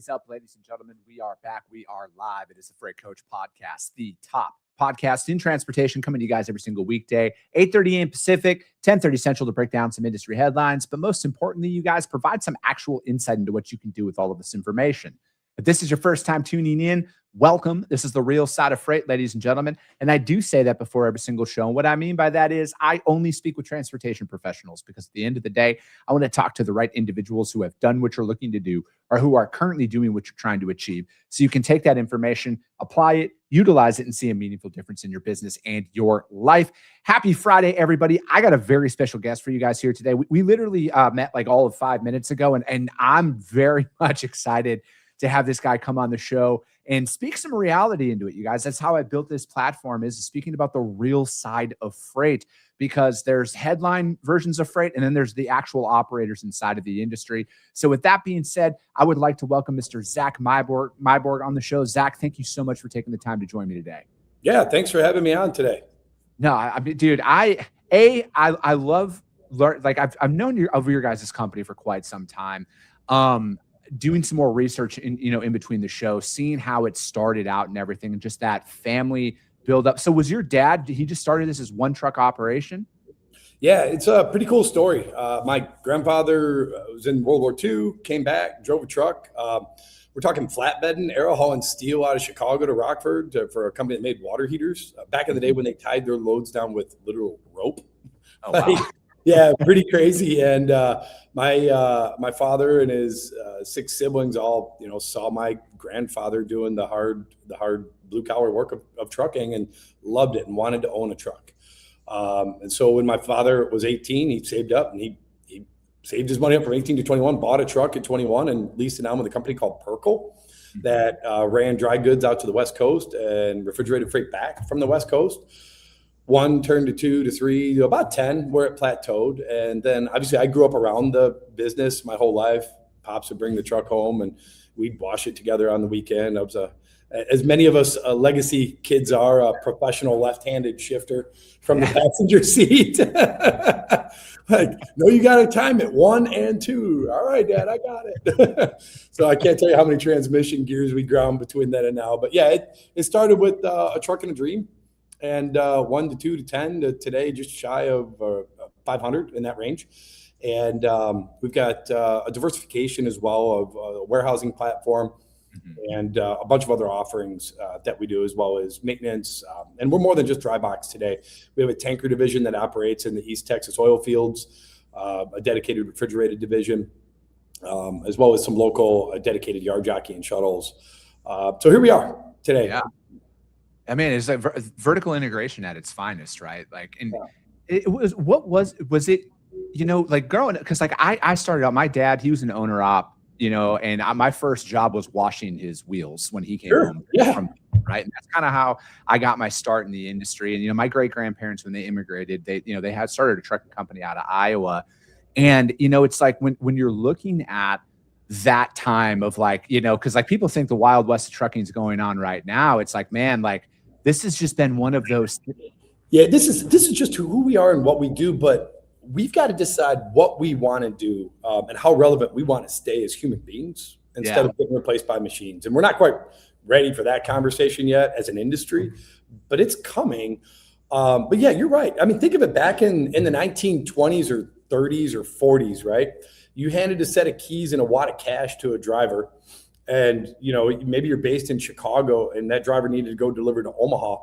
is up, ladies and gentlemen? We are back. We are live. It is the Freight Coach Podcast, the top podcast in transportation, coming to you guys every single weekday, 8:30 a.m. Pacific, 10:30 Central, to break down some industry headlines. But most importantly, you guys provide some actual insight into what you can do with all of this information. If this is your first time tuning in, welcome. This is the real side of freight, ladies and gentlemen. And I do say that before every single show. And what I mean by that is I only speak with transportation professionals, because at the end of the day, I want to talk to the right individuals who have done what you're looking to do or who are currently doing what you're trying to achieve. So you can take that information, apply it, utilize it, and see a meaningful difference in your business and your life. Happy Friday, everybody. I got a very special guest for you guys here today. We literally met like all of 5 minutes ago, and I'm very much excited to have this guy come on the show and speak some reality into it, you guys. That's how I built this platform, is speaking about the real side of freight, because there's headline versions of freight, and then there's the actual operators inside of the industry. So with that being said, I would like to welcome Mr. Zach Meiborg on the show. Zach, thank you so much for taking the time to join me today. Yeah, thanks for having me on today. No, I mean, dude, I love like I've known your guys' company for quite some time. Doing some more research in between the show, seeing how it started out and everything, and just that family build up. So was your dad, he just started this as one truck operation? Yeah, it's a pretty cool story. My grandfather was in World War II, came back, drove a truck. We're talking flatbedding, arrow hauling steel out of Chicago to Rockford for a company that made water heaters back in the day when they tied their loads down with literal rope. Oh, wow. Yeah, pretty crazy. And my father and his 6 siblings all, saw my grandfather doing the hard blue collar work of trucking, and loved it and wanted to own a truck. And so when my father was 18, he saved up, and he saved his money up from 18 to 21, bought a truck at 21, and leased it out with a company called Perkle that ran dry goods out to the West Coast and refrigerated freight back from the West Coast. 1 turned to 2 to 3 to about 10, where it plateaued. And then obviously I grew up around the business my whole life. Pops would bring the truck home and we'd wash it together on the weekend. I was as many of us legacy kids are, a professional left-handed shifter from the passenger seat. Like, no, you got to time it 1 and 2. All right, Dad, I got it. So I can't tell you how many transmission gears we ground between then and now. But yeah, it started with a truck and a dream. And 1 to 2 to 10 to today, just shy of 500 in that range. And we've got a diversification as well of a warehousing platform and a bunch of other offerings that we do, as well as maintenance. And we're more than just dry box today. We have a tanker division that operates in the East Texas oil fields, a dedicated refrigerated division, as well as some local dedicated yard jockey and shuttles. So here we are today. Yeah. I mean, it's like vertical integration at its finest, right? Like, and it was, was it, like growing, because like I started out, my dad, he was an owner op, and my first job was washing his wheels when he came home from, right? And that's kind of how I got my start in the industry. And, my great grandparents, when they immigrated, they had started a trucking company out of Iowa. And, it's like when you're looking at that time of like, because like people think the Wild West of trucking is going on right now. It's like, man, like this has just been one of those. Yeah, this is just who we are and what we do, but we've got to decide what we want to do and how relevant we want to stay as human beings instead of getting replaced by machines. And we're not quite ready for that conversation yet as an industry, but it's coming. But yeah, you're right. I mean, think of it back in the 1920s or 30s or 40s, right? You handed a set of keys and a wad of cash to a driver, and maybe you're based in Chicago and that driver needed to go deliver to Omaha.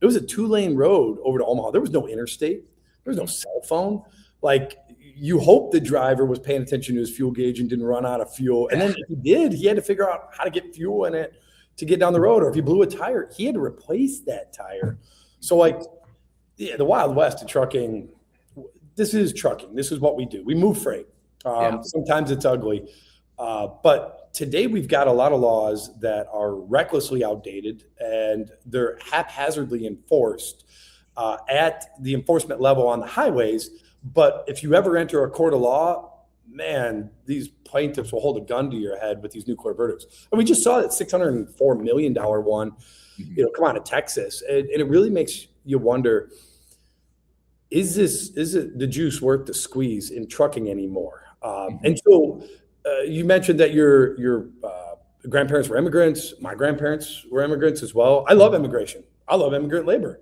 It was a 2-lane road over to Omaha. There was no interstate. There was no cell phone. Like, you hope the driver was paying attention to his fuel gauge and didn't run out of fuel. And then if he did, he had to figure out how to get fuel in it to get down the road. Or if he blew a tire, he had to replace that tire. So like, the Wild West of trucking, this is trucking. This is what we do. We move freight. Sometimes it's ugly. But today we've got a lot of laws that are recklessly outdated, and they're haphazardly enforced at the enforcement level on the highways. But if you ever enter a court of law, man, these plaintiffs will hold a gun to your head with these nuclear verdicts. And we just saw that $604 million one, come out of Texas. And it really makes you wonder, is it the juice worth the squeeze in trucking anymore? And so you mentioned that your grandparents were immigrants. My grandparents were immigrants as well. I love immigration. I love immigrant labor.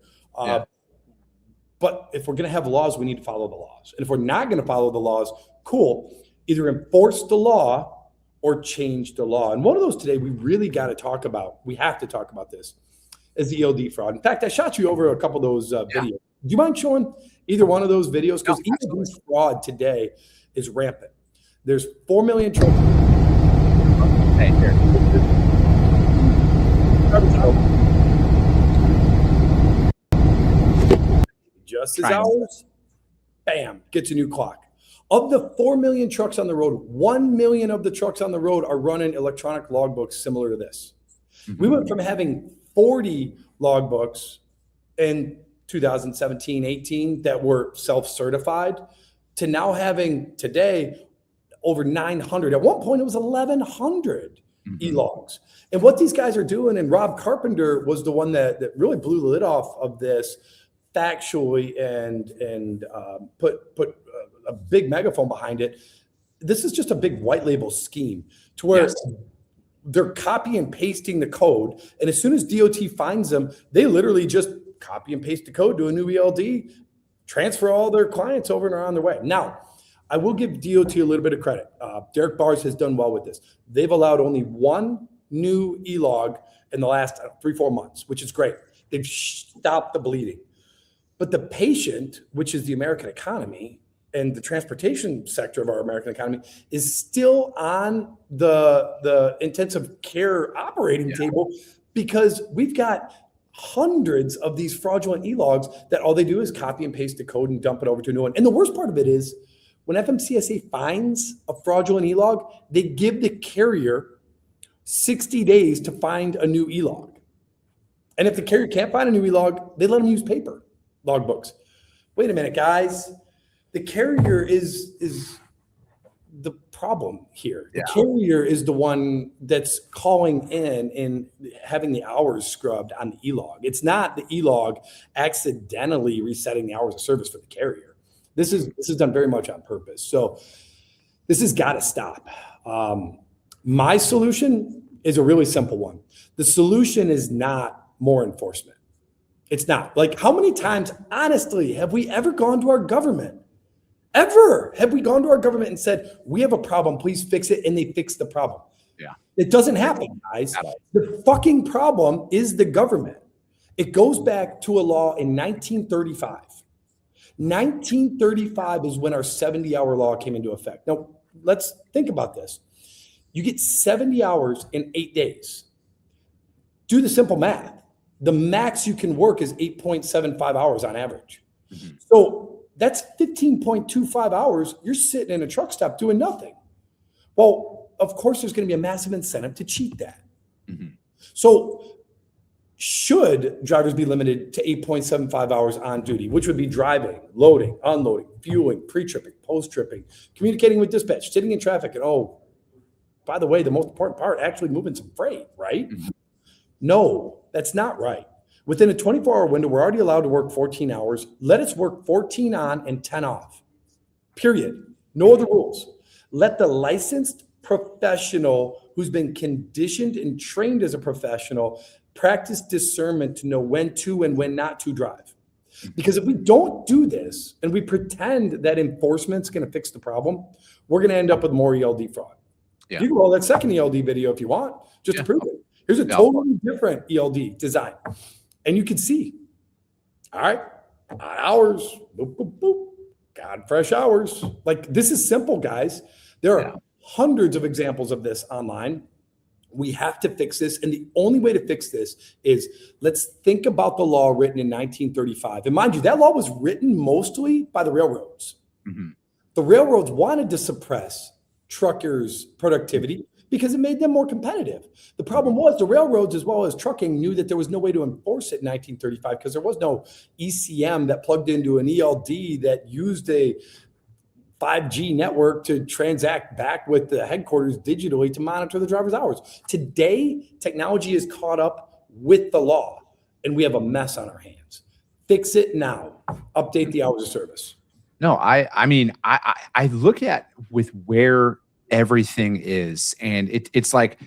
But if we're going to have laws, we need to follow the laws. And if we're not going to follow the laws, cool. Either enforce the law or change the law. And one of those today we really got to talk about. We have to talk about this, is the ELD fraud. In fact, I shot you over a couple of those videos. Do you mind showing either one of those videos? Because ELD fraud today is rampant. There's 4 million trucks. Hey, here. Just as hours, bam, gets a new clock. Of the 4 million trucks on the road, 1 million of the trucks on the road are running electronic logbooks similar to this. We went from having 40 logbooks in 2017, 18 that were self-certified to now having today over 900. At one point, it was 1,100 e-logs. And what these guys are doing, and Rob Carpenter was the one that really blew the lid off of this factually and put a big megaphone behind it. This is just a big white label scheme to where they're copy and pasting the code. And as soon as DOT finds them, they literally just copy and paste the code to a new ELD, transfer all their clients over and are on their way. Now, I will give DOT a little bit of credit. Derek Bars has done well with this. They've allowed only one new e-log in the last 3-4 months, which is great. They've stopped the bleeding. But the patient, which is the American economy and the transportation sector of our American economy, is still on the intensive care operating table because we've got hundreds of these fraudulent e-logs that all they do is copy and paste the code and dump it over to a new one. And the worst part of it is when FMCSA finds a fraudulent e-log, they give the carrier 60 days to find a new e-log. And if the carrier can't find a new e-log, they let them use paper logbooks. Wait a minute, guys. The carrier is the problem here. The carrier is the one that's calling in and having the hours scrubbed on the e-log. It's not the e-log accidentally resetting the hours of service for the carrier. This is done very much on purpose. So this has got to stop. My solution is a really simple one. The solution is not more enforcement. It's not. Like, how many times, honestly, have we ever gone to our government? Ever have we gone to our government and said, we have a problem, please fix it, and they fix the problem? Yeah. It doesn't happen, guys. The fucking problem is the government. It goes back to a law in 1935. 1935 is when our 70-hour law came into effect. Now, let's think about this. You get 70 hours in 8 days. Do the simple math. The max you can work is 8.75 hours on average. So that's 15.25 hours. You're sitting in a truck stop doing nothing. Well, of course, there's going to be a massive incentive to cheat that. So should drivers be limited to 8.75 hours on duty, which would be driving, loading, unloading, fueling, pre-tripping, post-tripping, communicating with dispatch, sitting in traffic, and oh, by the way, the most important part, actually moving some freight, right? No, that's not right. Within a 24-hour window, we're already allowed to work 14 hours. Let us work 14 on and 10 off, period. No other rules. Let the licensed professional who's been conditioned and trained as a professional practice discernment to know when to and when not to drive. Because if we don't do this and we pretend that enforcement's going to fix the problem, we're going to end up with more ELD fraud. You can roll that second ELD video if you want, just to prove it. Here's a totally different ELD design. And you can see, all right, hours, boop, boop, boop, got fresh hours. Like, this is simple, guys. There are hundreds of examples of this online. We have to fix this. And the only way to fix this is let's think about the law written in 1935. And mind you, that law was written mostly by the railroads. The railroads wanted to suppress truckers' productivity because it made them more competitive. The problem was the railroads, as well as trucking, knew that there was no way to enforce it in 1935 because there was no ECM that plugged into an ELD that used a 5G network to transact back with the headquarters digitally to monitor the driver's hours. Today, technology is caught up with the law, and we have a mess on our hands. Fix it now. Update the hours of service. No, I mean, I look at with where everything is, and it's like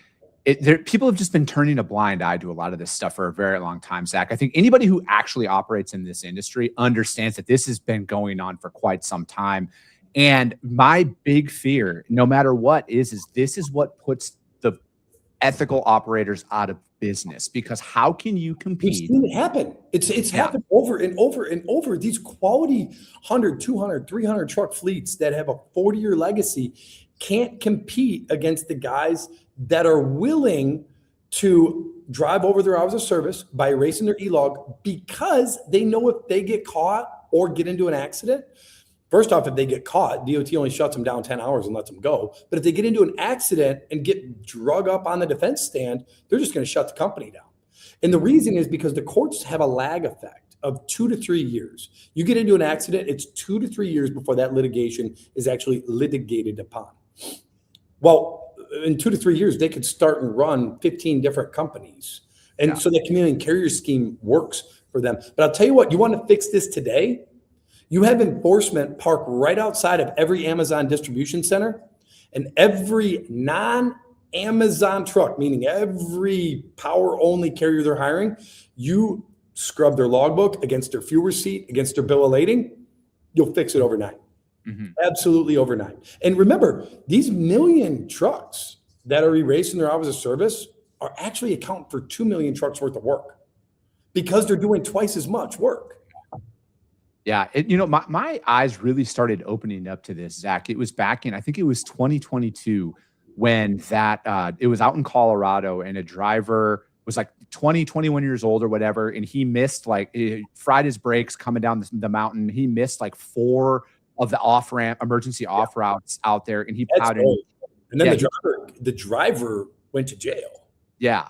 People have just been turning a blind eye to a lot of this stuff for a very long time, Zach. I think anybody who actually operates in this industry understands that this has been going on for quite some time. And my big fear, no matter what, is this is what puts the ethical operators out of business, because how can you compete? We've seen it happen. It's happened over and over and over. These quality 100, 200, 300 truck fleets that have a 40-year legacy can't compete against the guys that are willing to drive over their hours of service by erasing their e-log, because they know if they get caught or get into an accident, first off, if they get caught, DOT only shuts them down 10 hours and lets them go. But if they get into an accident and get drug up on the defense stand, they're just going to shut the company down. And the reason is because the courts have a lag effect of 2 to 3 years. You get into an accident, it's 2 to 3 years before that litigation is actually litigated upon. Well, in 2 to 3 years, they could start and run 15 different companies. And so the chameleon carrier scheme works for them. But I'll tell you what, you want to fix this today? You have enforcement parked right outside of every Amazon distribution center, and every non-Amazon truck, meaning every power-only carrier they're hiring, you scrub their logbook against their fuel receipt, against their bill of lading, you'll fix it overnight. Absolutely overnight. And remember, these million trucks that are erasing their hours of service are actually accounting for 2 million trucks worth of work, because they're doing twice as much work. Yeah, my eyes really started opening up to this, Zach. It was back in, I think it was 2022, when it was out in Colorado, and a driver was like 20, 21 years old or whatever, and he missed, fried his brakes coming down the mountain. He missed like 4 of the emergency off routes out there, and he plowed in. And then the driver went to jail. Yeah,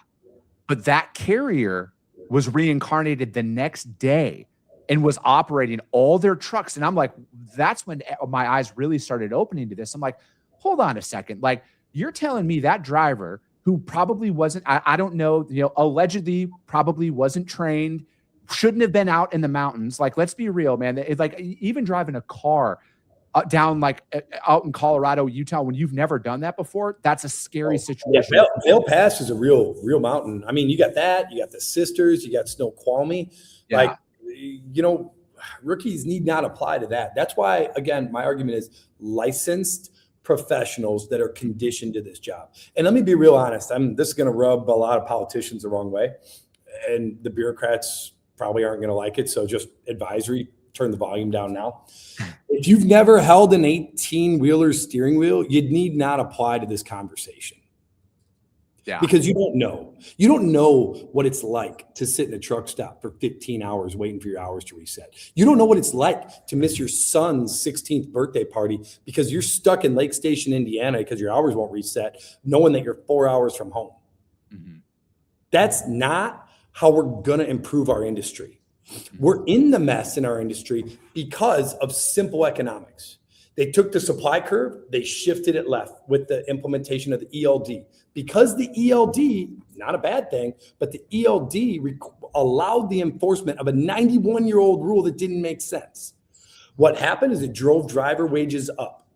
but that carrier was reincarnated the next day and was operating all their trucks. And I'm like, that's when my eyes really started opening to this. I'm like, hold on a second. Like, you're telling me that driver, who probably wasn't, I don't know, allegedly probably wasn't trained, shouldn't have been out in the mountains. Like, let's be real, man. It's like, even driving a car down out in Colorado, Utah, when you've never done that before, that's a scary situation. Yeah, Vail Pass is a real mountain. I mean, you got that, you got the Sisters, you got Snoqualmie. Yeah. Rookies need not apply to that. That's why, again, my argument is licensed professionals that are conditioned to this job. And let me be real honest. This is going to rub a lot of politicians the wrong way, and the bureaucrats probably aren't going to like it. So just advisory, turn the volume down now. If you've never held an 18-wheeler steering wheel, you need not apply to this conversation. Yeah. Because you don't know what it's like to sit in a truck stop for 15 hours waiting for your hours to reset. You don't know what it's like to miss your son's 16th birthday party because you're stuck in Lake Station, Indiana, because your hours won't reset, knowing that you're 4 hours from home. That's not how we're going to improve our industry. We're in the mess in our industry because of simple economics. They took the supply curve, they shifted it left with the implementation of the ELD. Because the ELD, not a bad thing, but the ELD allowed the enforcement of a 91-year-old rule that didn't make sense. What happened is it drove driver wages up.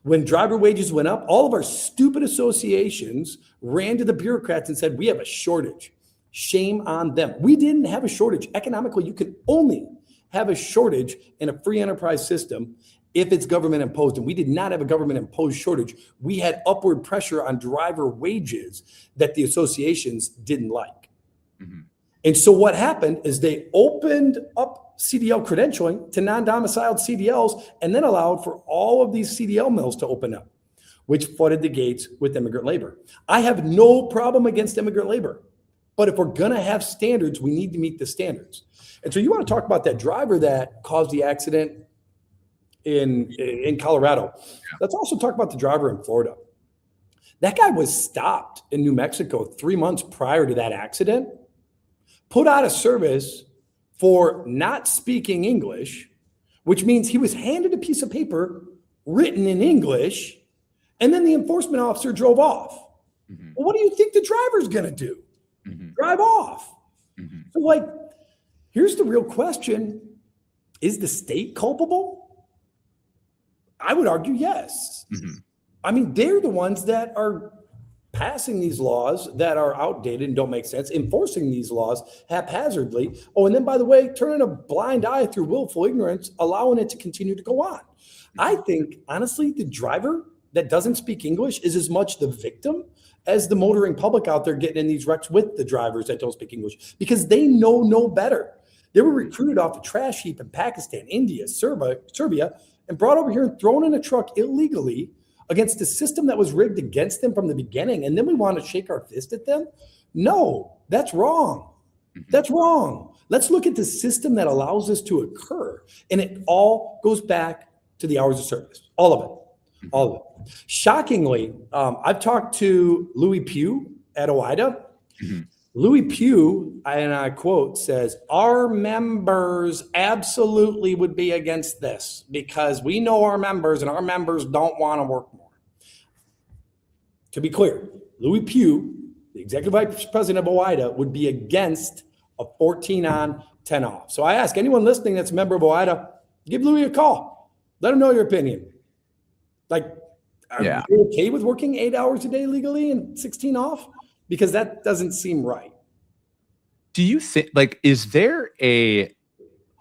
When driver wages went up, all of our stupid associations ran to the bureaucrats and said, we have a shortage. Shame on them. We didn't have a shortage. Economically, you can only have a shortage in a free enterprise system if it's government imposed. And we did not have a government imposed shortage. We had upward pressure on driver wages that the associations didn't like. And so what happened is they opened up CDL credentialing to non-domiciled CDLs and then allowed for all of these CDL mills to open up, which flooded the gates with immigrant labor. I have no problem against immigrant labor, but if we're going to have standards, we need to meet the standards. And so you want to talk about that driver that caused the accident in Colorado. Let's also talk about the driver in Florida. That guy was stopped in New Mexico 3 months prior to that accident, put out of service for not speaking English, which means he was handed a piece of paper written in English, and then the enforcement officer drove off. Well, what do you think the driver's going to do? Drive off. So, here's the real question. Is the state culpable? I would argue yes. I mean, they're the ones that are passing these laws that are outdated and don't make sense, enforcing these laws haphazardly. Oh, and then by the way, turning a blind eye through willful ignorance, allowing it to continue to go on. I think, honestly, the driver that doesn't speak English is as much the victim as the motoring public out there getting in these wrecks with the drivers that don't speak English, because they know no better. They were recruited off the trash heap in Pakistan, India, Serbia, and brought over here and thrown in a truck illegally against a system that was rigged against them from the beginning. And then we want to shake our fist at them? No, that's wrong. That's wrong. Let's look at the system that allows this to occur. And it all goes back to the hours of service. All of it. All of it. Shockingly, I've talked to Louis Pugh at OIDA. Louis Pugh, and I quote, says, our members absolutely would be against this because we know our members and our members don't want to work more. To be clear, Louis Pugh, the executive vice president of OIDA, would be against a 14 on, 10 off. So I ask anyone listening that's a member of OIDA, give Louis a call. Let him know your opinion. Like, are you okay with working 8 hours a day legally and 16 off? Because that doesn't seem right. Do you think, like, is there a,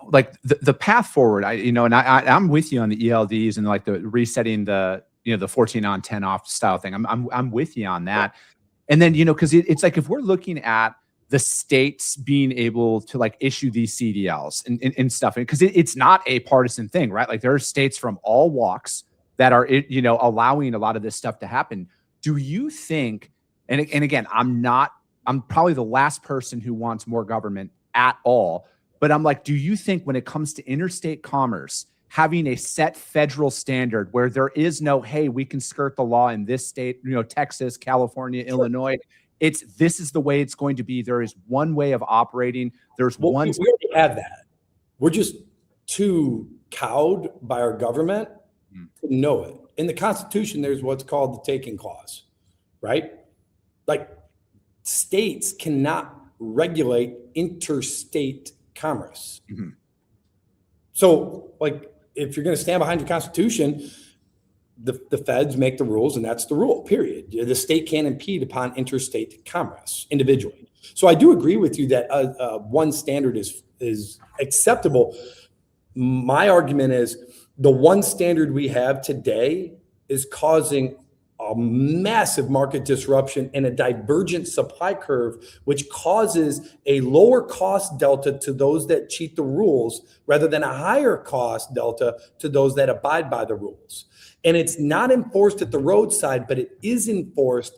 like, the path forward? I'm with you on the ELDs and like the resetting the, the 14 on 10 off style thing. I'm with you on that. And then, because it's like, if we're looking at the states being able to like issue these CDLs and stuff, because it's not a partisan thing, right? Like, there are states from all walks that are, allowing a lot of this stuff to happen. Do you think, and again, I'm probably the last person who wants more government at all, but I'm like, do you think when it comes to interstate commerce, having a set federal standard where there is no, hey, we can skirt the law in this state, Texas, California, Illinois, this is the way it's going to be. There is one way of operating. There's one. We already have that. We're just too cowed by our government to know it. In the Constitution, there's what's called the taking clause, right? Like, states cannot regulate interstate commerce. So, like, if you're going to stand behind your Constitution, the feds make the rules, and that's the rule, period. The state can't impede upon interstate commerce individually. So I do agree with you that one standard is acceptable. My argument is the one standard we have today is causing a massive market disruption and a divergent supply curve, which causes a lower cost delta to those that cheat the rules rather than a higher cost delta to those that abide by the rules. And it's not enforced at the roadside, but it is enforced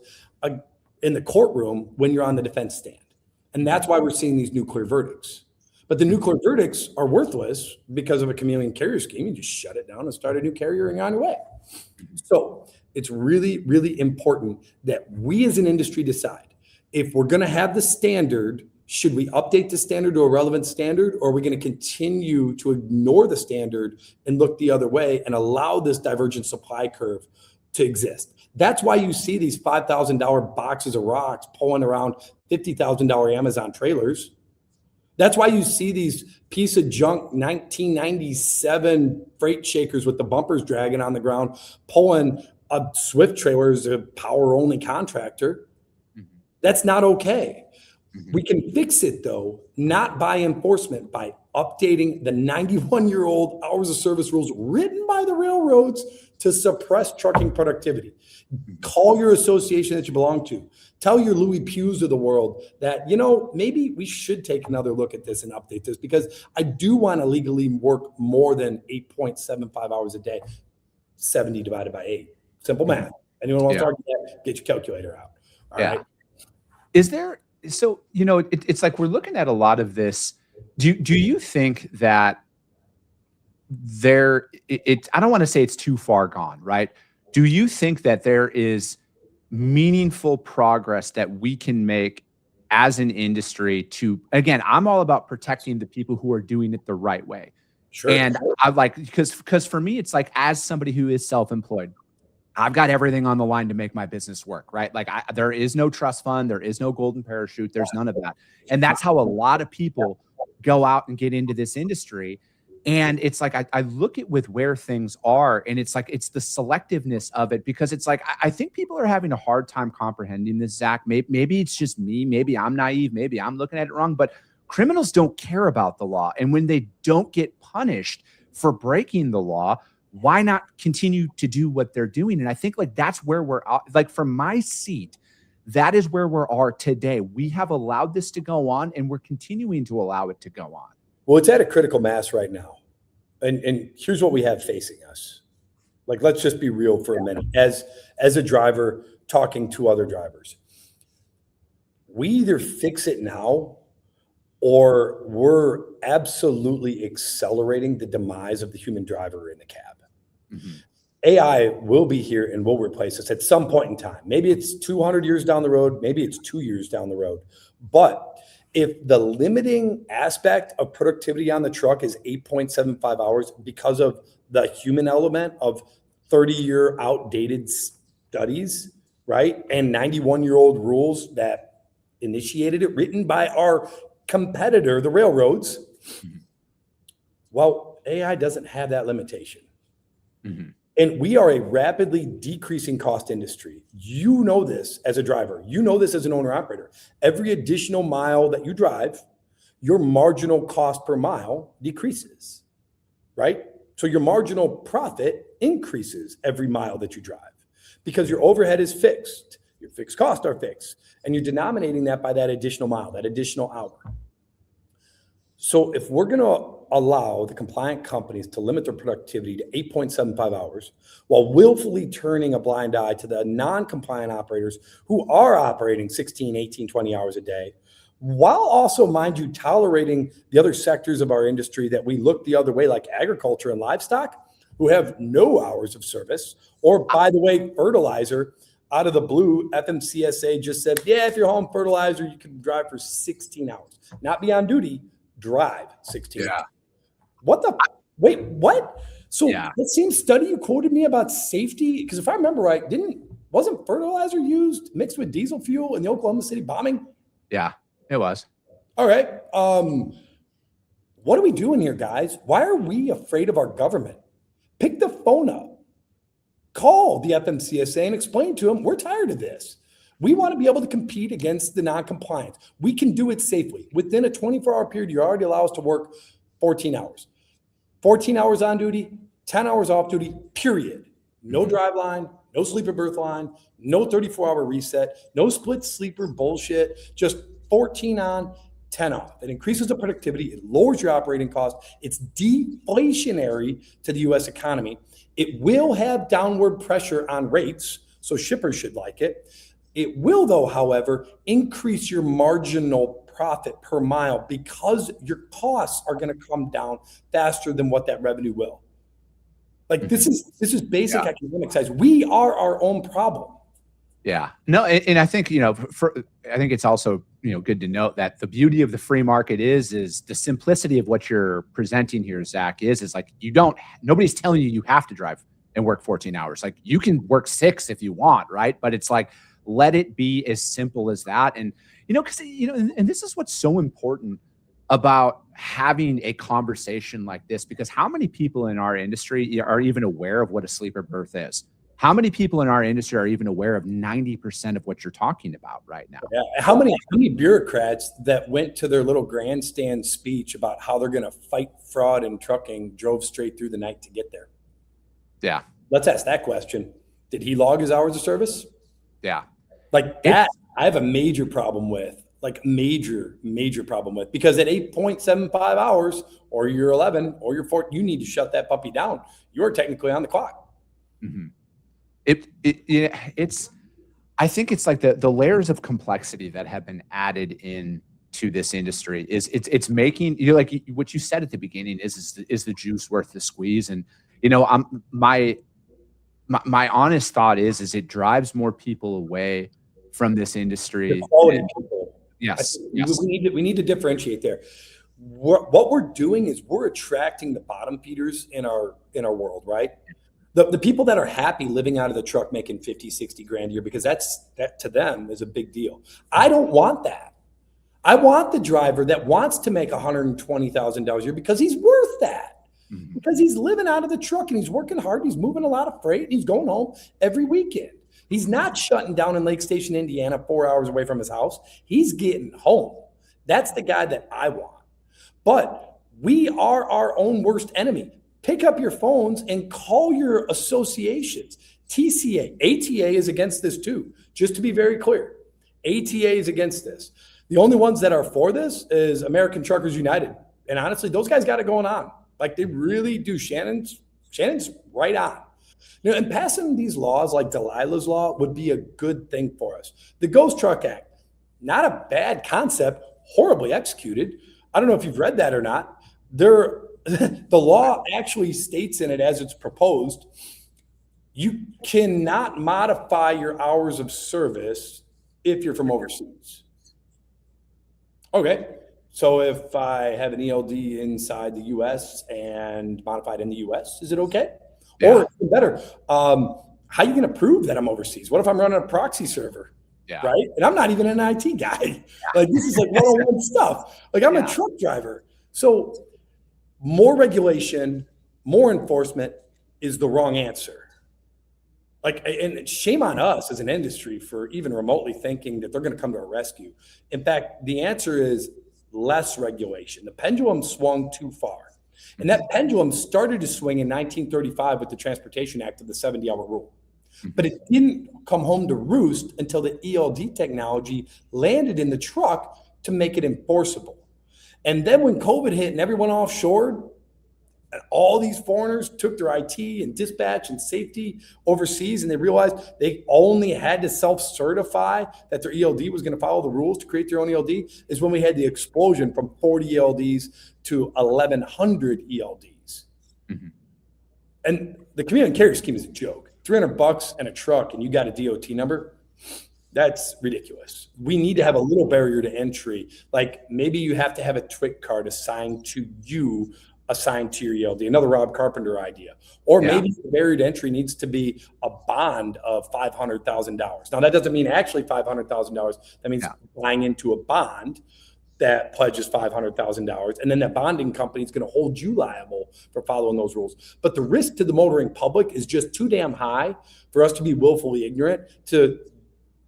in the courtroom when you're on the defense stand. And that's why we're seeing these nuclear verdicts. But the nuclear verdicts are worthless because of a chameleon carrier scheme. You just shut it down and start a new carrier and you're on your way. So it's really, really important that we as an industry decide if we're going to have the standard, should we update the standard to a relevant standard, or are we going to continue to ignore the standard and look the other way and allow this divergent supply curve to exist? That's why you see these $5,000 boxes of rocks pulling around $50,000 Amazon trailers. That's why you see these piece of junk 1997 freight shakers with the bumpers dragging on the ground, pulling a Swift trailer as a power only contractor. That's not okay. We can fix it though, not by enforcement, by updating the 91-year-old hours of service rules written by the railroads to suppress trucking productivity. Call your association that you belong to. Tell your Louis Pughs of the world that, maybe we should take another look at this and update this, because I do want to legally work more than 8.75 hours a day, 70 divided by 8. Simple math. Anyone wants to argue that, get your calculator out. All right. Is there, so, it's like we're looking at a lot of this. Do you think that I don't want to say it's too far gone, right? Do you think that there is meaningful progress that we can make as an industry to, again, I'm all about protecting the people who are doing it the right way. Sure. And I like, because for me, it's like, as somebody who is self-employed, I've got everything on the line to make my business work, right? Like there is no trust fund, there is no golden parachute, there's none of that. And that's how a lot of people go out and get into this industry. And it's like, I look at with where things are, and it's like, it's the selectiveness of it, because it's like, I think people are having a hard time comprehending this, Zach. Maybe it's just me. Maybe I'm naive. Maybe I'm looking at it wrong, but criminals don't care about the law. And when they don't get punished for breaking the law, why not continue to do what they're doing? And I think like that's where we're like, from my seat, that is where we are today. We have allowed this to go on, and we're continuing to allow it to go on. Well, it's at a critical mass right now. And here's what we have facing us. Like, let's just be real for a minute. As a driver talking to other drivers, we either fix it now, or we're absolutely accelerating the demise of the human driver in the cab. Mm-hmm. AI will be here and will replace us at some point in time. Maybe it's 200 years down the road. Maybe it's 2 years down the road. But if the limiting aspect of productivity on the truck is 8.75 hours because of the human element of 30-year outdated studies, right? And 91-year-old rules that initiated it, written by our competitor, the railroads. Mm-hmm. Well, AI doesn't have that limitation. Mm-hmm. And we are a rapidly decreasing cost industry. You know this as a driver. You know this as an owner-operator. Every additional mile that you drive, your marginal cost per mile decreases, right? So your marginal profit increases every mile that you drive because your overhead is fixed. Your fixed costs are fixed. And you're denominating that by that additional mile, that additional hour. So if we're going to allow the compliant companies to limit their productivity to 8.75 hours while willfully turning a blind eye to the non-compliant operators who are operating 16, 18, 20 hours a day, while also, mind you, tolerating the other sectors of our industry that we look the other way, like agriculture and livestock, who have no hours of service, or, by the way, fertilizer, out of the blue, FMCSA just said, yeah, if you're home fertilizer, you can drive for 16 hours. Not be on duty, drive 16 hours. Wait, what? So that same study you quoted me about safety, because if I remember right, wasn't fertilizer used mixed with diesel fuel in the Oklahoma City bombing? Yeah, it was. All right. What are we doing here, guys? Why are we afraid of our government? Pick the phone up, call the FMCSA and explain to them, we're tired of this. We want to be able to compete against the non-compliant. We can do it safely. Within a 24-hour period, you already allow us to work 14 hours. 14 hours on duty, 10 hours off duty, period. No drive line, no sleeper berth line, no 34-hour reset, no split sleeper bullshit, just 14 on, 10 off. It increases the productivity. It lowers your operating cost. It's deflationary to the U.S. economy. It will have downward pressure on rates, so shippers should like it. It will, though, however, increase your marginal profit per mile because your costs are going to come down faster than what that revenue will. Like this is basic economic size. We are our own problem. Yeah. No, and I think, I think it's also, good to note that the beauty of the free market is the simplicity of what you're presenting here, Zach, is like nobody's telling you have to drive and work 14 hours. Like you can work 6 if you want, right? But it's like, let it be as simple as that. And, because, and this is what's so important about having a conversation like this, because how many people in our industry are even aware of what a sleeper berth is? How many people in our industry are even aware of 90% of what you're talking about right now? Yeah. How many bureaucrats that went to their little grandstand speech about how they're going to fight fraud in trucking drove straight through the night to get there? Yeah. Let's ask that question. Did he log his hours of service? Yeah. Like that, I have a major problem with, major problem with, because at 8.75 hours or you're 11 or you're 4, you need to shut that puppy down. You're technically on the clock. Mm-hmm. I think it's like the layers of complexity that have been added in to this industry it's making, like what you said at the beginning is the juice worth the squeeze. And, my honest thought is it drives more people away from this industry. People. Yes. We need to differentiate there. What we're doing is we're attracting the bottom feeders in our world, right? The people that are happy living out of the truck making 50, 60 grand a year, because that to them is a big deal. I don't want that. I want the driver that wants to make $120,000 a year because he's worth that. Because he's living out of the truck and he's working hard. He's moving a lot of freight and he's going home every weekend. He's not shutting down in Lake Station, Indiana, 4 hours away from his house. He's getting home. That's the guy that I want. But we are our own worst enemy. Pick up your phones and call your associations. TCA, ATA is against this too. Just to be very clear, ATA is against this. The only ones that are for this is American Truckers United. And honestly, those guys got it going on. Like they really do. Shannon's right on. And passing these laws like Delilah's law would be a good thing for us. The Ghost Truck Act, not a bad concept, horribly executed. I don't know if you've read that or not. The law actually states in it as it's proposed, you cannot modify your hours of service if you're from overseas. Okay. So if I have an ELD inside the U.S. and modified in the U.S., is it okay? Yeah. Or better, how are you going to prove that I'm overseas? What if I'm running a proxy server? Yeah. Right? And I'm not even an IT guy. Yeah. Like this is like one-on-one stuff. Like I'm a truck driver. So more regulation, more enforcement is the wrong answer. Like, and shame on us as an industry for even remotely thinking that they're going to come to our rescue. In fact, the answer is less regulation. The pendulum swung too far. And that pendulum started to swing in 1935 with the Transportation Act of the 70-hour rule. But it didn't come home to roost until the ELD technology landed in the truck to make it enforceable. And then when COVID hit and everyone offshored, and all these foreigners took their IT and dispatch and safety overseas, and they realized they only had to self-certify that their ELD was going to follow the rules to create their own ELD, is when we had the explosion from 40 ELDs to 1,100 ELDs. And the chameleon carrier scheme is a joke. $300 and a truck, and you got a DOT number. That's ridiculous. We need to have a little barrier to entry. Like maybe you have to have a TWIC card assigned to you, assigned to your ELD, another Rob Carpenter idea. Or maybe the barrier to entry needs to be a bond of $500,000. Now that doesn't mean actually $500,000. That means buying into a bond that pledges $500,000. And then that bonding company is going to hold you liable for following those rules. But the risk to the motoring public is just too damn high for us to be willfully ignorant to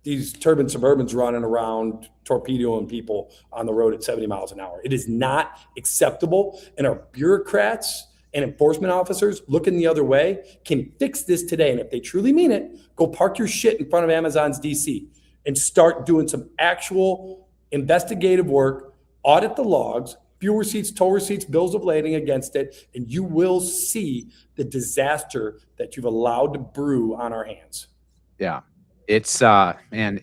these turbine Suburbans running around torpedoing people on the road at 70 miles an hour. It is not acceptable. And our bureaucrats and enforcement officers looking the other way can fix this today. And if they truly mean it, go park your shit in front of Amazon's DC and start doing some actual investigative work, audit the logs, fuel receipts, toll receipts, bills of lading against it, and you will see the disaster that you've allowed to brew on our hands. Yeah. It's man,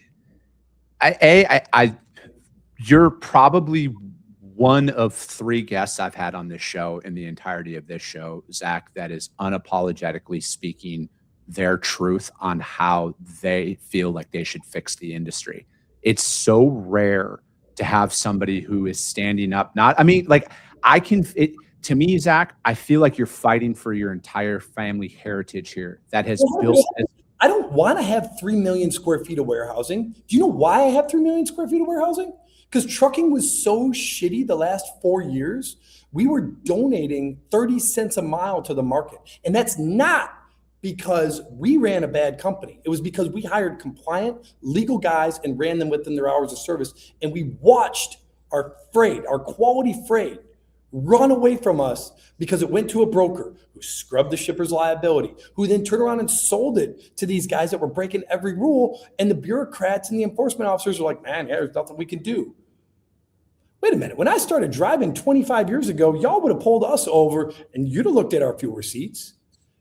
you're probably one of 3 guests I've had on this show in the entirety of this show, Zach, that is unapologetically speaking their truth on how they feel like they should fix the industry. It's so rare to have somebody who is standing up. To me, Zach, I feel like you're fighting for your entire family heritage here that has built. I don't want to have 3 million square feet of warehousing. Do you know why I have 3 million square feet of warehousing? Because trucking was so shitty the last 4 years. We were donating 30 cents a mile to the market. And that's not because we ran a bad company. It was because we hired compliant, legal guys and ran them within their hours of service. And we watched our freight, our quality freight, run away from us because it went to a broker who scrubbed the shipper's liability, who then turned around and sold it to these guys that were breaking every rule. And the bureaucrats and the enforcement officers are like, man, there's nothing we can do. Wait a minute. When I started driving 25 years ago, y'all would have pulled us over and you'd have looked at our fuel receipts.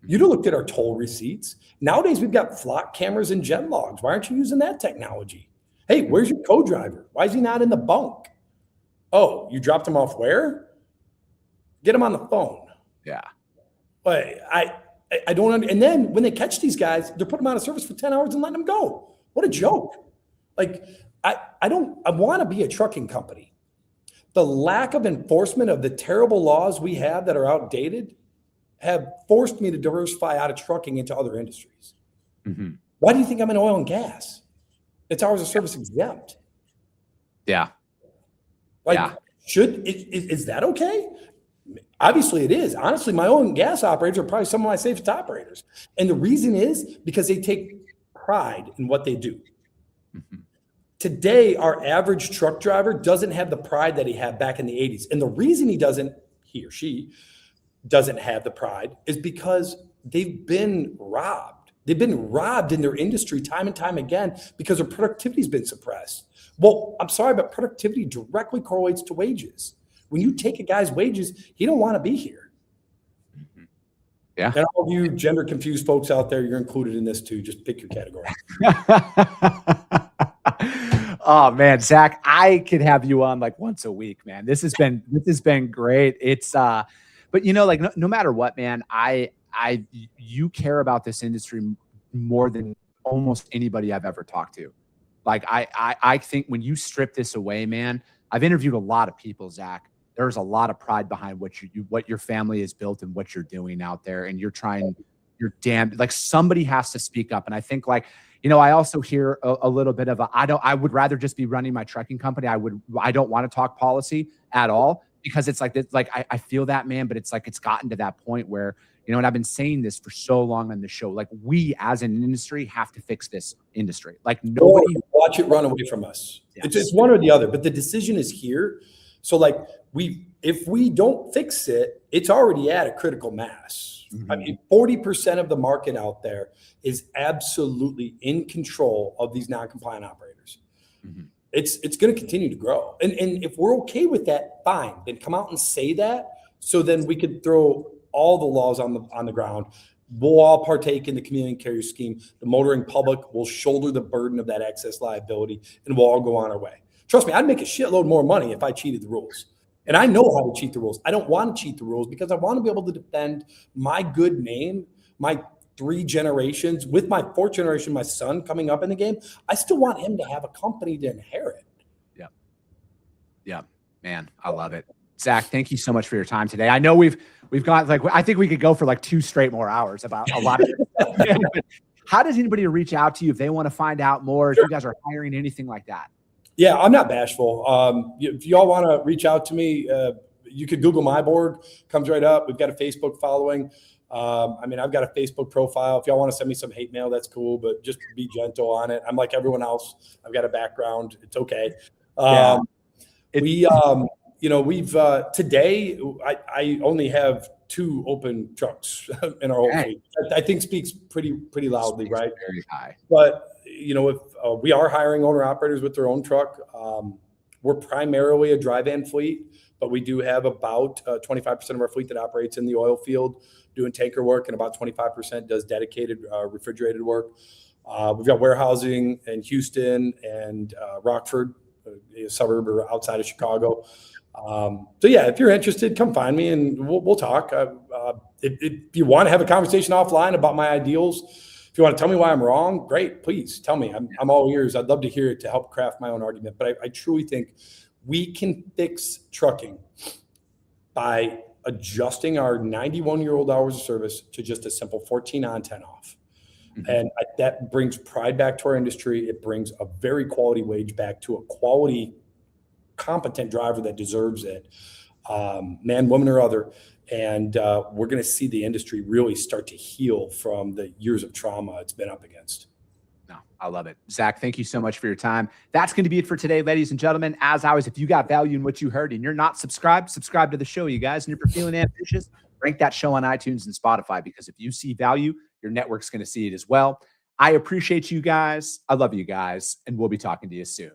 You'd have looked at our toll receipts. Nowadays, we've got flock cameras and jet logs. Why aren't you using that technology? Hey, where's your co-driver? Why is he not in the bunk? Oh, you dropped him off where? Get him on the phone. Yeah. But I don't. And then when they catch these guys, they're putting them out of service for 10 hours and letting them go. What a joke. Like, I want to be a trucking company. The lack of enforcement of the terrible laws we have that are outdated have forced me to diversify out of trucking into other industries. Why do you think I'm in oil and gas? It's hours of service exempt. Yeah. Is that okay? Obviously it is. Honestly, my oil and gas operators are probably some of my safest operators. And the reason is because they take pride in what they do. Mhm. Today, our average truck driver doesn't have the pride that he had back in the 80s. And the reason he or she doesn't have the pride is because they've been robbed. They've been robbed in their industry time and time again because their productivity has been suppressed. Well, I'm sorry, but productivity directly correlates to wages. When you take a guy's wages, he don't want to be here. Yeah. And all of you gender confused folks out there, you're included in this too. Just pick your category. Oh man, Zach, I could have you on like once a week, man. This has been great. It's but you know, like no matter what, man, you care about this industry more than almost anybody I've ever talked to. Like I think when you strip this away, man, I've interviewed a lot of people, Zach. There's a lot of pride behind what your family has built and what you're doing out there, and you're damn, like somebody has to speak up. And I think like, you know, I also hear a little bit of I would rather just be running my trucking company. I don't want to talk policy at all because it's like this, like I feel that, man, but it's like it's gotten to that point where, you know, and I've been saying this for so long on the show, like we as an industry have to fix this industry. Like nobody watch it run away from us. Yes. It's one or the other, but the decision is here. So like if we don't fix it, it's already at a critical mass. Mm-hmm. I mean, 40% of the market out there is absolutely in control of these non-compliant operators. Mm-hmm. It's going to continue to grow. And if we're okay with that, fine. Then come out and say that. So then we could throw all the laws on the ground. We'll all partake in the chameleon carrier scheme. The motoring public will shoulder the burden of that excess liability, and we'll all go on our way. Trust me, I'd make a shitload more money if I cheated the rules. And I know how to cheat the rules. I don't want to cheat the rules because I want to be able to defend my good name, my 3 generations, with my 4th generation, my son coming up in the game. I still want him to have a company to inherit. Yeah. Yeah, man, I love it. Zach, thank you so much for your time today. I know we've got like, I think we could go for like 2 straight more hours about a lot of stuff. How does anybody reach out to you if they want to find out more, if you guys are hiring, anything like that? Yeah, I'm not bashful. If y'all want to reach out to me, you could Google Meiborg, comes right up. We've got a Facebook following. I mean, I've got a Facebook profile. If y'all want to send me some hate mail, that's cool, but just be gentle on it. I'm like everyone else. I've got a background. It's okay. We've today, I only have 2 open trucks in our whole fleet. I think speaks pretty loudly, right? Very high. But you know, if we are hiring owner operators with their own truck, we're primarily a dry van fleet, but we do have about 25% of our fleet that operates in the oil field doing tanker work, and about 25% does dedicated refrigerated work. We've got warehousing in Houston and Rockford, a suburb or outside of Chicago. So yeah, if you're interested, come find me and we'll talk. If you want to have a conversation offline about my ideals, if you want to tell me why I'm wrong, great, please tell me. I'm all ears. I'd love to hear it to help craft my own argument. But I truly think we can fix trucking by adjusting our 91-year-old hours of service to just a simple 14 on, 10 off. Mm-hmm. And that brings pride back to our industry. It brings a very quality wage back to a quality, competent driver that deserves it, man, woman, or other. And we're going to see the industry really start to heal from the years of trauma it's been up against. No, I love it. Zach, thank you so much for your time. That's going to be it for today, ladies and gentlemen. As always, if you got value in what you heard and you're not subscribed, subscribe to the show, you guys. And if you're feeling ambitious, rank that show on iTunes and Spotify, because if you see value, your network's going to see it as well. I appreciate you guys. I love you guys. And we'll be talking to you soon.